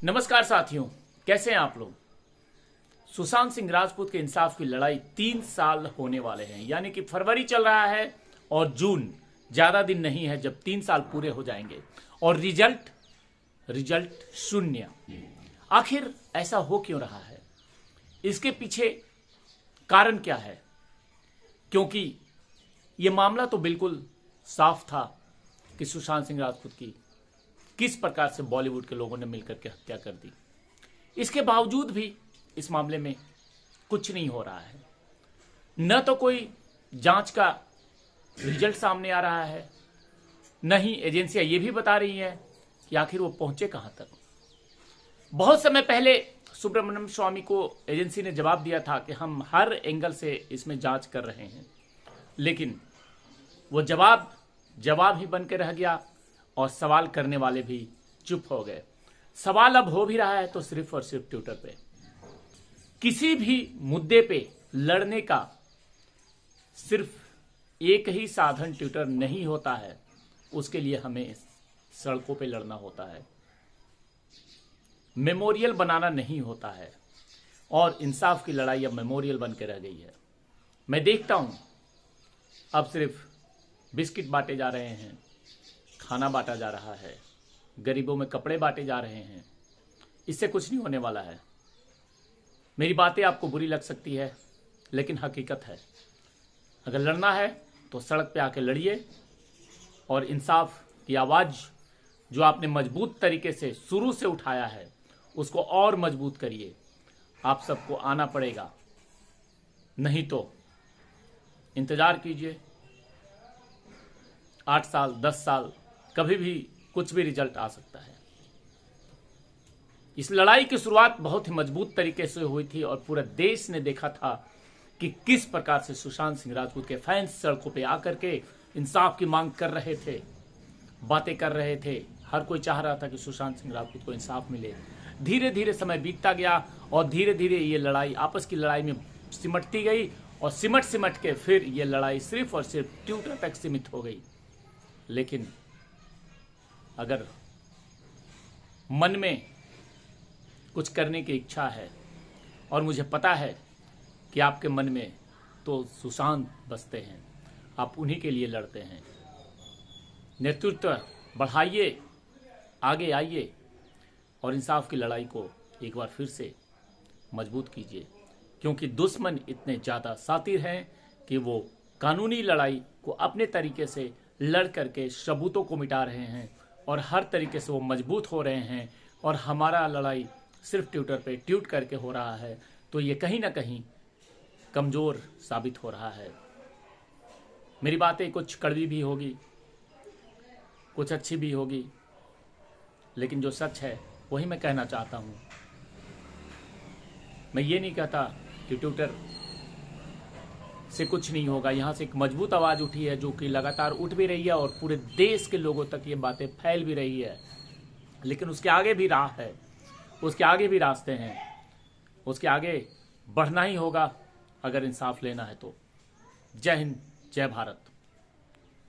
नमस्कार साथियों, कैसे हैं आप लोग। सुशांत सिंह राजपूत के इंसाफ की लड़ाई 3 साल होने वाले हैं, यानी कि फरवरी चल रहा है और जून, ज्यादा दिन नहीं है जब 3 साल पूरे हो जाएंगे और रिजल्ट शून्य। आखिर ऐसा हो क्यों रहा है? इसके पीछे कारण क्या है? क्योंकि यह मामला तो बिल्कुल साफ था कि सुशांत सिंह राजपूत की किस प्रकार से बॉलीवुड के लोगों ने मिलकर के हत्या कर दी। इसके बावजूद भी इस मामले में कुछ नहीं हो रहा है। न तो कोई जांच का रिजल्ट सामने आ रहा है, न ही एजेंसियां ये भी बता रही हैं कि आखिर वो पहुंचे कहां तक। बहुत समय पहले सुब्रमण्यम स्वामी को एजेंसी ने जवाब दिया था कि हम हर एंगल से इसमें जांच कर रहे हैं, लेकिन वो जवाब ही बन के रह गया और सवाल करने वाले भी चुप हो गए। सवाल अब हो भी रहा है तो सिर्फ और सिर्फ ट्विटर पे। किसी भी मुद्दे पे लड़ने का सिर्फ एक ही साधन ट्विटर नहीं होता है, उसके लिए हमें सड़कों पे लड़ना होता है, मेमोरियल बनाना नहीं होता है। और इंसाफ की लड़ाई अब मेमोरियल बन के रह गई है। मैं देखता हूं अब सिर्फ बिस्किट बांटे जा रहे हैं, खाना बांटा जा रहा है, गरीबों में कपड़े बांटे जा रहे हैं। इससे कुछ नहीं होने वाला है। मेरी बातें आपको बुरी लग सकती है, लेकिन हकीकत है। अगर लड़ना है तो सड़क पे आके लड़िए और इंसाफ की आवाज़ जो आपने मजबूत तरीके से शुरू से उठाया है उसको और मजबूत करिए। आप सबको आना पड़ेगा, नहीं तो इंतजार कीजिए। 8 साल 10 साल कभी भी कुछ भी रिजल्ट आ सकता है। इस लड़ाई की शुरुआत बहुत ही मजबूत तरीके से हुई थी और पूरे देश ने देखा था कि किस प्रकार से सुशांत सिंह राजपूत के फैंस सड़कों पे आकर के इंसाफ की मांग कर रहे थे, बातें कर रहे थे। हर कोई चाह रहा था कि सुशांत सिंह राजपूत को इंसाफ मिले। धीरे धीरे समय बीतता गया और धीरे धीरे ये लड़ाई आपस की लड़ाई में सिमटती गई और सिमट के फिर ये लड़ाई सिर्फ और सिर्फ ट्विटर तक सीमित हो गई। लेकिन अगर मन में कुछ करने की इच्छा है, और मुझे पता है कि आपके मन में तो सुशांत बसते हैं, आप उन्हीं के लिए लड़ते हैं। नेतृत्व बढ़ाइए, आगे आइए और इंसाफ की लड़ाई को एक बार फिर से मजबूत कीजिए, क्योंकि दुश्मन इतने ज़्यादा शातिर हैं कि वो कानूनी लड़ाई को अपने तरीके से लड़ करके सबूतों को मिटा रहे हैं और हर तरीके से वो मजबूत हो रहे हैं। और हमारा लड़ाई सिर्फ ट्विटर पे ट्वीट करके हो रहा है, तो ये कहीं ना कहीं कमज़ोर साबित हो रहा है। मेरी बातें कुछ कड़वी भी होगी, कुछ अच्छी भी होगी, लेकिन जो सच है वही मैं कहना चाहता हूँ। मैं ये नहीं कहता कि ट्विटर से कुछ नहीं होगा। यहाँ से एक मजबूत आवाज़ उठी है जो कि लगातार उठ भी रही है और पूरे देश के लोगों तक ये बातें फैल भी रही है। लेकिन उसके आगे भी राह है, उसके आगे भी रास्ते हैं, उसके आगे बढ़ना ही होगा अगर इंसाफ लेना है तो। जय हिंद, जय भारत।